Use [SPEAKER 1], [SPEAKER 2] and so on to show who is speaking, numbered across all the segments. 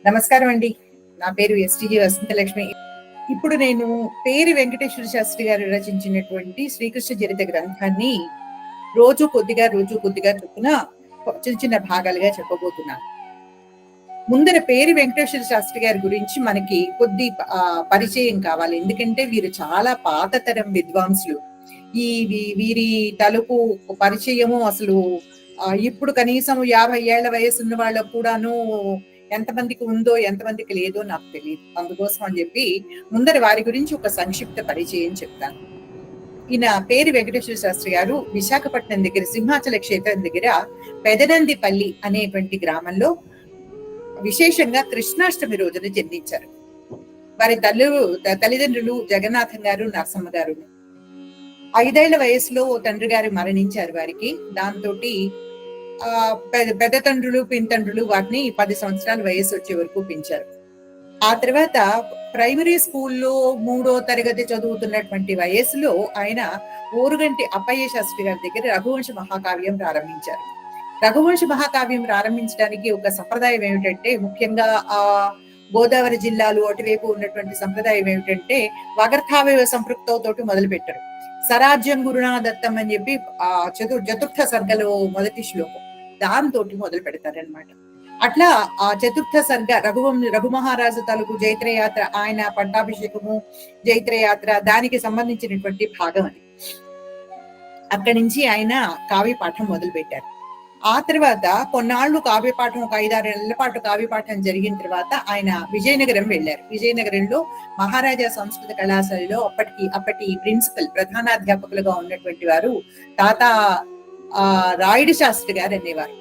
[SPEAKER 1] నమస్కారం అండి. నా పేరు ఎస్టీజీ వసంతలక్ష్మి. ఇప్పుడు నేను పేరు వెంకటేశ్వర శాస్త్రి గారు రచించినటువంటి శ్రీకృష్ణ చరిత్ర గ్రంథాన్ని రోజు కొద్దిగా చొప్పున చిన్న చిన్న భాగాలుగా చెప్పబోతున్నాను. ముందర పేరు వెంకటేశ్వర శాస్త్రి గారి గురించి మనకి కొద్ది పరిచయం కావాలి. ఎందుకంటే వీరు చాలా పాత తరం విద్వాంసులు. వీరి తలుపు పరిచయము అసలు ఇప్పుడు కనీసం 50 ఏళ్ల వయసున్న వాళ్ళకు కూడాను ఎంతమందికి ఉందో ఎంతమందికి లేదో నాకు తెలియదు. అందుకోసం అని చెప్పి ముందర వారి గురించి ఒక సంక్షిప్త పరిచయం చెప్తాను. ఈయన పేరు వెంకటేశ్వర శాస్త్రి గారు విశాఖపట్నం దగ్గర సింహాచల క్షేత్రం దగ్గర పెదనందిపల్లి అనేటువంటి గ్రామంలో విశేషంగా కృష్ణాష్టమి రోజున జన్మించారు. వారి తల్లిదండ్రులు జగన్నాథం గారు, నరసమ్మ గారు. 5 ఏళ్ల వయసులో తండ్రి గారు మరణించారు వారికి. దాంతో పెద్ద తండ్రులు పినతండ్రులు వాటిని 10 సంవత్సరాల వయసు వచ్చే వరకు పెంచారు. ఆ తర్వాత ప్రైమరీ స్కూల్లో 3వ తరగతి చదువుతున్నటువంటి వయసులో ఆయన ఓరుగంటి అప్పయ్య శాస్త్రి గారి దగ్గర రఘువంశ మహాకావ్యం ప్రారంభించారు. రఘువంశ మహాకావ్యం ప్రారంభించడానికి ఒక సంప్రదాయం ఏమిటంటే, ముఖ్యంగా గోదావరి జిల్లాలు అటువైపు ఉన్నటువంటి సంప్రదాయం ఏమిటంటే వాగర్థావయవ సంపృక్తతోటి మొదలు పెట్టారు. సరాజ్యం గురునా దత్తం అని చెప్పి చతుర్థ సర్గలో మొదటి శ్లోకం దాంతో మొదలు పెడతారనమాట. అట్లా ఆ చతుర్థ సర్గ రఘుమహారాజు తాలూకు జైత్రయాత్ర, ఆయన పట్టాభిషేకము, జైత్రయాత్ర దానికి సంబంధించినటువంటి భాగం అది. అక్కడి నుంచి ఆయన కావ్యపాఠం మొదలు పెట్టారు. ఆ తర్వాత కొన్నాళ్లు కావ్యపాఠం, ఒక 5-6 ఏళ్ల పాటు కావ్యపాఠం జరిగిన తర్వాత ఆయన విజయనగరం వెళ్ళారు. విజయనగరంలో మహారాజా సంస్కృత కళాశాలలో అప్పటి ప్రిన్సిపల్, ప్రధానాధ్యాపకులుగా ఉన్నటువంటి వారు తాత రాయుడు శాస్త్రి గారు అనేవారు.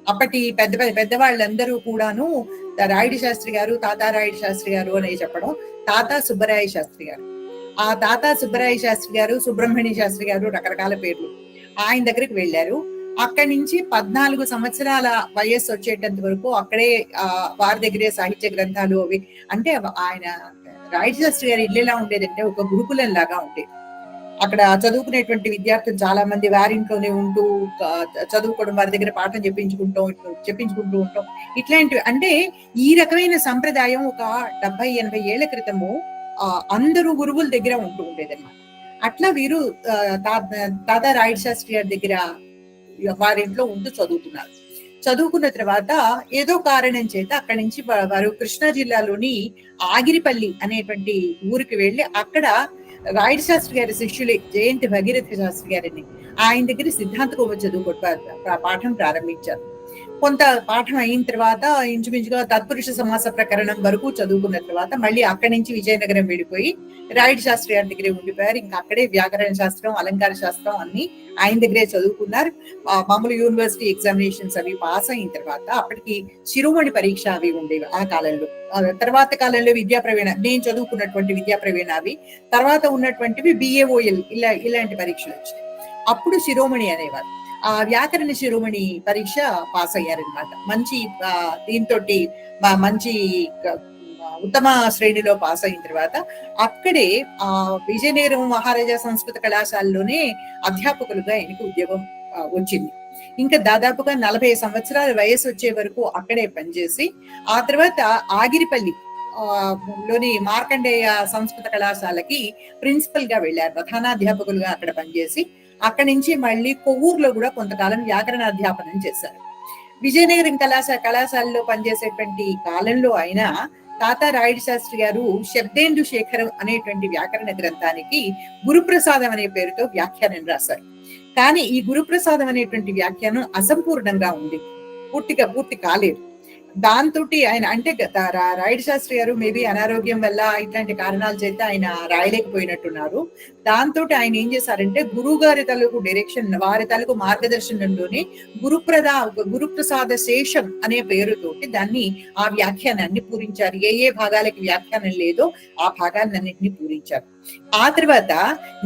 [SPEAKER 1] అప్పటి పెద్దవాళ్ళందరూ కూడాను రాయుడు శాస్త్రి గారు, తాత రాయుడు శాస్త్రి గారు అనే చెప్పడం. తాత సుబ్బరాయ శాస్త్రి గారు, ఆ తాత సుబ్బరాయ శాస్త్రి గారు, సుబ్రహ్మణ్య శాస్త్రి గారు, రకరకాల పేర్లు. ఆయన దగ్గరికి వెళ్ళారు. అక్కడి నుంచి 14 సంవత్సరాల వయస్సు వచ్చేటంత వరకు అక్కడే వారి దగ్గరే సాహిత్య గ్రంథాలు అవి. అంటే ఆయన రాయుడు శాస్త్రి గారి ఇల్లు ఎలా ఉండేదంటే ఒక గురుకులం లాగా ఉండేది. అక్కడ చదువుకునేటువంటి విద్యార్థులు చాలా మంది వారింట్లోనే ఉంటూ చదువుకోవడం, వారి దగ్గర పాఠం చెప్పించుకుంటూ ఉంటాం. ఇట్లాంటివి అంటే ఈ రకమైన సంప్రదాయం ఒక 70-80 ఏళ్ల క్రితము అందరూ గురువుల దగ్గర ఉంటూ ఉండేదన్నమాట. అట్లా వీరు తాత రాయుడు శాస్త్రి గారి దగ్గర వారింట్లో ఉంటూ చదువుతున్నారు. చదువుకున్న తర్వాత ఏదో కారణం చేత అక్కడి నుంచి వారు కృష్ణా జిల్లాలోని ఆగిరిపల్లి అనేటువంటి ఊరికి వెళ్ళి అక్కడ రాయుడు శాస్త్రి గారి శిష్యులే జయంతి భగీరథ శాస్త్రి గారిని ఆయన దగ్గర సిద్ధాంత కౌముది పాఠం ప్రారంభించారు. కొంత పాఠం అయిన తర్వాత ఇంచుమించుగా తత్పురుష సమాస ప్రకరణం వరకు చదువుకున్న తర్వాత మళ్ళీ అక్కడి నుంచి విజయనగరం వెళ్ళిపోయి రాయుడు శాస్త్రి గారి దగ్గరే ఉండిపోయారు. ఇంకా అక్కడే వ్యాకరణ శాస్త్రం, అలంకార శాస్త్రం అన్ని ఆయన దగ్గరే చదువుకున్నారు. మామూలు యూనివర్సిటీ ఎగ్జామినేషన్స్ అవి పాస్ అయిన తర్వాత అప్పటికి శిరోమణి పరీక్ష అవి ఉండేవి ఆ కాలంలో. తర్వాత కాలంలో విద్యా ప్రవీణ, నేను చదువుకున్నటువంటి విద్యా ప్రవీణ అవి, తర్వాత ఉన్నటువంటివి BAOL ఇలాంటి పరీక్షలు వచ్చినాయి. అప్పుడు శిరోమణి అనేవారు. ఆ వ్యాకరణ శిరోమణి పరీక్ష పాస్ అయ్యారనమాట. మంచి దీంతో మంచి ఉత్తమ శ్రేణిలో పాస్ అయిన తర్వాత అక్కడే విజయనగరం మహారాజా సంస్కృత కళాశాలలోనే అధ్యాపకులుగా ఆయనకు ఉద్యోగం వచ్చింది. ఇంకా దాదాపుగా 40 సంవత్సరాల వయసు వచ్చే వరకు అక్కడే పనిచేసి ఆ తర్వాత ఆగిరిపల్లి లోని మార్కండేయ సంస్కృత కళాశాలకి ప్రిన్సిపల్ గా వెళ్ళారు. ప్రధానాధ్యాపకులుగా అక్కడ పనిచేసి అక్కడి నుంచి మళ్ళీ కొవ్వూరులో కూడా కొంతకాలం వ్యాకరణ అధ్యాపనం చేశారు. విజయనగరం కళాశాలలో పనిచేసేటువంటి కాలంలో ఆయన తాత రాయుడు శాస్త్రి గారు శబ్దేందు శేఖరం అనేటువంటి వ్యాకరణ గ్రంథానికి గురుప్రసాదం అనే పేరుతో వ్యాఖ్యానం రాశారు. కానీ ఈ గురుప్రసాదం అనేటువంటి వ్యాఖ్యానం అసంపూర్ణంగా ఉంది, పూర్తి కాలేదు. దాంతో ఆయన అంటే రాయుడు శాస్త్రి గారు మేబీ అనారోగ్యం వల్ల ఇట్లాంటి కారణాల చేత ఆయన రాయలేకపోయినట్టున్నారు. దాంతో ఆయన ఏం చేశారంటే గురువు గారి తలకు డైరెక్షన్, వారి తలకు మార్గదర్శనంలోనే గురుప్రసాద శేషం అనే పేరుతోటి దాన్ని ఆ వ్యాఖ్యానాన్ని పూరించారు. ఏ భాగాలకి వ్యాఖ్యానం లేదో ఆ భాగాలన్నింటినీ పూరించారు. ఆ తర్వాత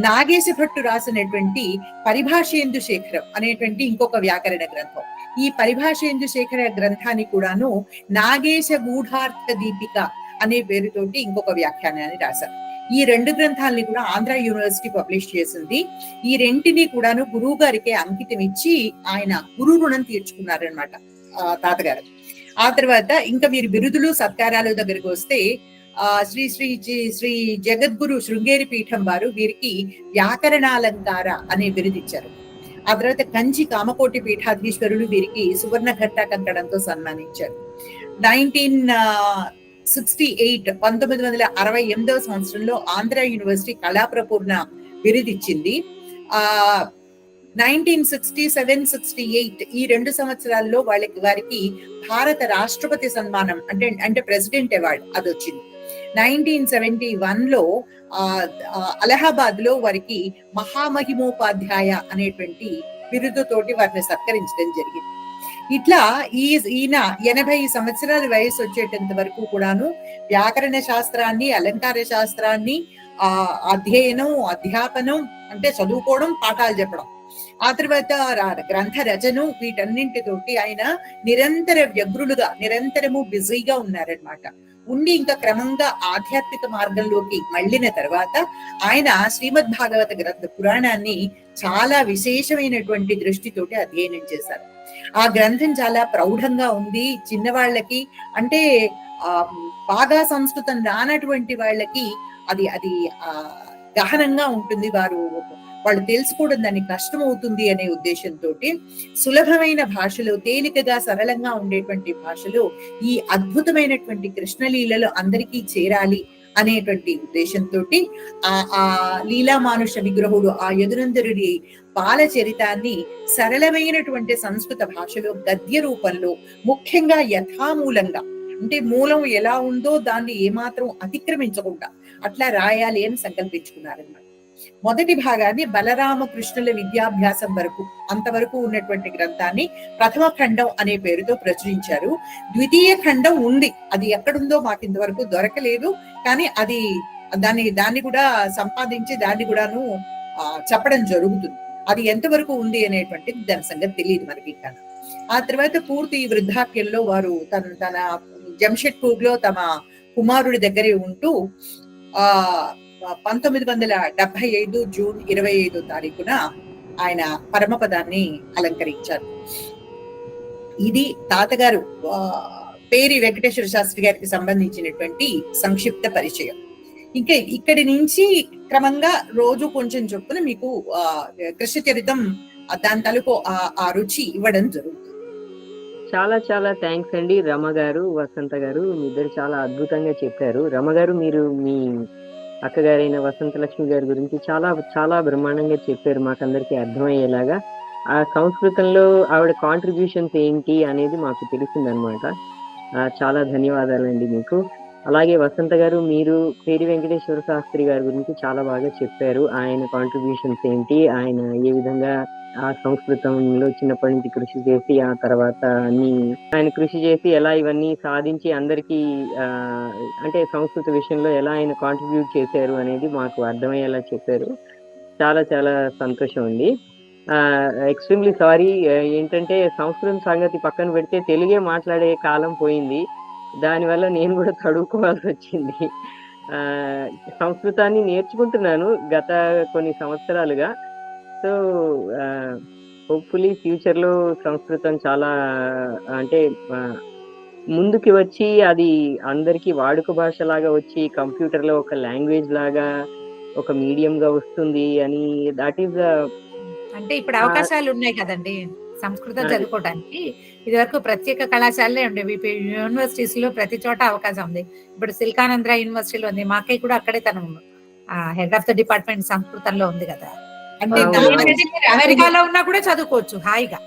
[SPEAKER 1] నాగేశ భట్టు రాసినటువంటి పరిభాషేందు శేఖరం అనేటువంటి ఇంకొక వ్యాకరణ గ్రంథం. ఈ పరిభాషేందు శేఖర గ్రంథాన్ని కూడాను నాగేశ గూఢార్థ దీపిక అనే పేరుతోటి ఇంకొక వ్యాఖ్యానాన్ని రాశారు. ఈ 2 గ్రంథాలని కూడా ఆంధ్ర యూనివర్సిటీ పబ్లిష్ చేసింది. ఈ రెంటిని కూడాను గురువు గారికి అంకితం ఇచ్చి ఆయన గురు రుణం తీర్చుకున్నారనమాట తాతగారు. ఆ తర్వాత ఇంకా వీరి బిరుదులు సత్కారాల దగ్గరికి వస్తే శ్రీ శ్రీ శ్రీ జగద్గురు శృంగేరి పీఠం వారు వీరికి వ్యాకరణాలంకార అనే బిరుదు ఇచ్చారు. ఆ తర్వాత కంచి కామకోటి పీఠాధీశ్వరులు వీరికి సువర్ణ ఘట్ట కంకణంతో సన్మానించారు. 1968 సంవత్సరంలో ఆంధ్ర యూనివర్సిటీ కళాప్రపూర్ణ బిరుదిచ్చింది. 1967-68 ఈ 2 సంవత్సరాల్లో వారికి భారత రాష్ట్రపతి సన్మానం అంటే ప్రెసిడెంట్ అవార్డు అది వచ్చింది. 1971లో అలహాబాద్ లో వారికి మహామహిమోపాధ్యాయ అనేటువంటి బిరుదుతోటి వారిని సత్కరించడం జరిగింది. ఇట్లా ఈయన 80 సంవత్సరాల వయసు వచ్చేటంత వరకు కూడాను వ్యాకరణ శాస్త్రాన్ని, అలంకార శాస్త్రాన్ని అధ్యయనం, అధ్యాపనం అంటే చదువుకోవడం, పాఠాలు చెప్పడం, ఆ తర్వాత గ్రంథ రచన, వీటన్నింటితోటి ఆయన నిరంతర వ్యగ్రులుగా నిరంతరము బిజీగా ఉన్నారనమాట. ఉండి ఇంకా క్రమంగా ఆధ్యాత్మిక మార్గంలోకి మళ్ళిన తర్వాత ఆయన శ్రీమద్ భాగవత గ్రంథ పురాణాన్ని చాలా విశేషమైనటువంటి దృష్టితోటి అధ్యయనం చేశారు. ఆ గ్రంథం చాలా ప్రౌఢంగా ఉంది. చిన్నవాళ్ళకి అంటే బాగా సంస్కృతం రానటువంటి వాళ్ళకి అది గహనంగా ఉంటుంది, వాళ్ళు తెలుసుకోవడం దానికి కష్టం అవుతుంది అనే ఉద్దేశంతో సులభమైన భాషలో, తేలికగా సరళంగా ఉండేటువంటి భాషలో ఈ అద్భుతమైనటువంటి కృష్ణలీలలు అందరికీ చేరాలి అనేటువంటి ఉద్దేశంతో ఆ లీలామానుష విగ్రహుడు, ఆ యదునందరుడి బాలచరితాన్ని సరళమైనటువంటి సంస్కృత భాషలో గద్య రూపంలో, ముఖ్యంగా యథామూలంగా అంటే మూలం ఎలా ఉందో దాన్ని ఏమాత్రం అతిక్రమించకుండా అట్లా రాయాలి అని సంకల్పించుకున్నారన్నమాట. మొదటి భాగాన్ని బలరామకృష్ణుల విద్యాభ్యాసం వరకు అంతవరకు ఉన్నటువంటి గ్రంథాన్ని ప్రథమ ఖండం అనే పేరుతో ప్రచురించారు. ద్వితీయ ఖండం ఉంది, అది ఎక్కడుందో మాకు ఇంతవరకు దొరకలేదు, కానీ దాన్ని కూడా సంపాదించి దాన్ని కూడాను చెప్పడం జరుగుతుంది. అది ఎంతవరకు ఉంది అనేటువంటిది దాని సంగతి తెలియదు మనకి. ఆ తర్వాత పూర్తి వృద్ధాప్యంలో వారు తన జంషెడ్పూర్ లో తమ కుమారుడి దగ్గరే ఉంటూ 1975 జూన్ 25 ఆయన పరమపదాన్ని అలంకరించారు. ఇది తాతగారు పేరి వెంకటేశ్వర శాస్త్రి గారికి సంబంధించినటువంటి సంక్షిప్త పరిచయం. ఇంకా ఇక్కడి నుంచి క్రమంగా రోజు కొంచెం చొప్పున మీకు కృష్ణ చరితం దాని తలుపు ఆ రుచి ఇవ్వడం జరుగుతుంది.
[SPEAKER 2] చాలా చాలా థ్యాంక్స్ అండి రమ గారు, వసంత గారు, మీ ఇద్దరు చాలా అద్భుతంగా చెప్పారు. రమ గారు, మీరు మీ అక్కగారైన వసంత లక్ష్మి గారి గురించి చాలా చాలా బ్రహ్మాండంగా చెప్పారు, మాకందరికి అర్థమయ్యేలాగా. ఆ సంస్కృతంలో ఆవిడ కాంట్రిబ్యూషన్స్ ఏంటి అనేది మాకు తెలిసిందనమాట. చాలా ధన్యవాదాలండి మీకు. అలాగే వసంత గారు, మీరు పేరి వెంకటేశ్వర శాస్త్రి గారి గురించి చాలా బాగా చెప్పారు. ఆయన కాంట్రిబ్యూషన్స్ ఏంటి, ఆయన ఏ విధంగా ఆ సంస్కృతంలో చిన్నప్పటి నుంచి కృషి చేసి ఆ తర్వాత ఆయన కృషి చేసి ఎలా ఇవన్నీ సాధించి అందరికీ అంటే సంస్కృత విషయంలో ఎలా ఆయన కాంట్రిబ్యూట్ చేశారు అనేది మాకు అర్థమయ్యేలా చెప్పారు. చాలా చాలా సంతోషం ఉంది. ఎక్స్ట్రీమ్లీ సారీ, ఏంటంటే సంస్కృతం సంగతి పక్కన పెడితే తెలుగే మాట్లాడే కాలం పోయింది. దానివల్ల నేను కూడా చదువుకోవాల్సి వచ్చింది. సంస్కృతాన్ని నేర్చుకుంటున్నాను గత కొన్ని సంవత్సరాలుగా. సో హోప్ఫుల్లీ ఫ్యూచర్లో సంస్కృతం చాలా అంటే ముందుకి వచ్చి అది అందరికీ వాడుక భాష లాగా వచ్చి కంప్యూటర్లో ఒక లాంగ్వేజ్ లాగా ఒక మీడియం గా వస్తుంది అని. దట్ ఈస్
[SPEAKER 3] అంటే ఇప్పుడు అవకాశాలు ఉన్నాయి కదండి సంస్కృతం చదువుకోవడానికి. ఇది వరకు ప్రత్యేక కళాశాలలే ఉండేవి, యూనివర్సిటీస్ లో ప్రతి చోట అవకాశం ఉంది. ఇప్పుడు సిల్కానంద్ర యూనివర్సిటీలో ఉంది, మాకే కూడా అక్కడే తను హెడ్ ఆఫ్ ద డిపార్ట్మెంట్ సంస్కృతంలో ఉంది కదా. అమెరికాలో ఉన్నా కూడా చదువుకోవచ్చు హాయిగా.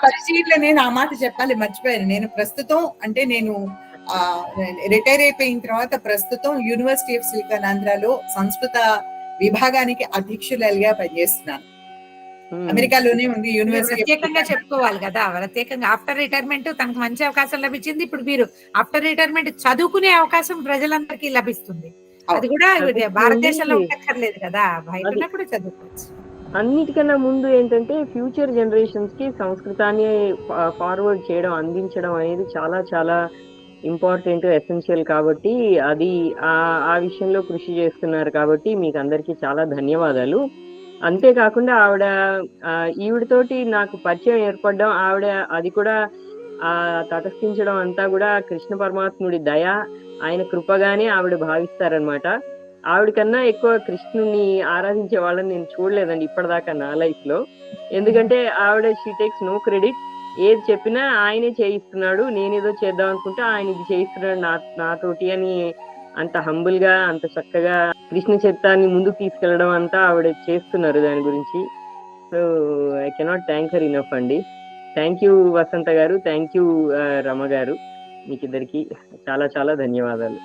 [SPEAKER 1] పరిశీలన నేను ఆ మాట చెప్పాలి మర్చిపోయాను. నేను ప్రస్తుతం అంటే నేను రిటైర్ అయిపోయిన తర్వాత ప్రస్తుతం యూనివర్సిటీ ఆఫ్ సిల్కానాంధ్రలో సంస్కృత విభాగానికి అధ్యక్షులుగా పనిచేస్తున్నాను. అమెరికాలోనే ఉంది యూనివర్సిటీ.
[SPEAKER 3] ప్రత్యేకంగా చెప్పుకోవాలి కదా, ప్రత్యేకంగా ఆఫ్టర్ రిటైర్మెంట్ తనకు మంచి అవకాశం లభించింది. ఇప్పుడు మీరు ఆఫ్టర్ రిటైర్మెంట్ చదువుకునే అవకాశం ప్రజలందరికీ లభిస్తుంది. అది కూడా భారతదేశంలో ఉండక్కర్లేదు కదా, బయట కూడా చదువుకోవచ్చు.
[SPEAKER 2] అన్నిటికన్నా ముందు ఏంటంటే ఫ్యూచర్ జనరేషన్స్ కి సంస్కృతాన్ని ఫార్వర్డ్ చేయడం, అందించడం అనేది చాలా చాలా ఇంపార్టెంట్, ఎసెన్షియల్. కాబట్టి అది ఆ విషయంలో కృషి చేస్తున్నారు. కాబట్టి మీకు అందరికీ చాలా ధన్యవాదాలు. అంతేకాకుండా ఈవిడతోటి నాకు పరిచయం ఏర్పడడం, ఆవిడ అది కూడా ఆ తటస్థించడం అంతా కూడా కృష్ణ పరమాత్ముడి దయ, ఆయన కృపగానే ఆవిడ భావిస్తారనమాట. ఆవిడ కన్నా ఎక్కువ కృష్ణుని ఆరాధించే వాళ్ళని నేను చూడలేదండి ఇప్పటిదాకా నా లైఫ్ లో. ఎందుకంటే ఆవిడ షీ టేక్స్ నో క్రెడిట్. ఏది చెప్పినా ఆయనే చేయిస్తున్నాడు, నేనేదో చేద్దాం అనుకుంటే ఆయన ఇది చేయిస్తున్నాడు నాతోటి అని అంత హంబుల్ గా, అంత చక్కగా కృష్ణ చరిత్రాన్ని ముందుకు తీసుకెళ్లడం అంతా ఆవిడ చేస్తున్నారు దాని గురించి. So I cannot thank her enough అండి. థ్యాంక్ యూ వసంత గారు, థ్యాంక్ యూ రమ గారు, మీకిద్దరికి చాలా చాలా ధన్యవాదాలు.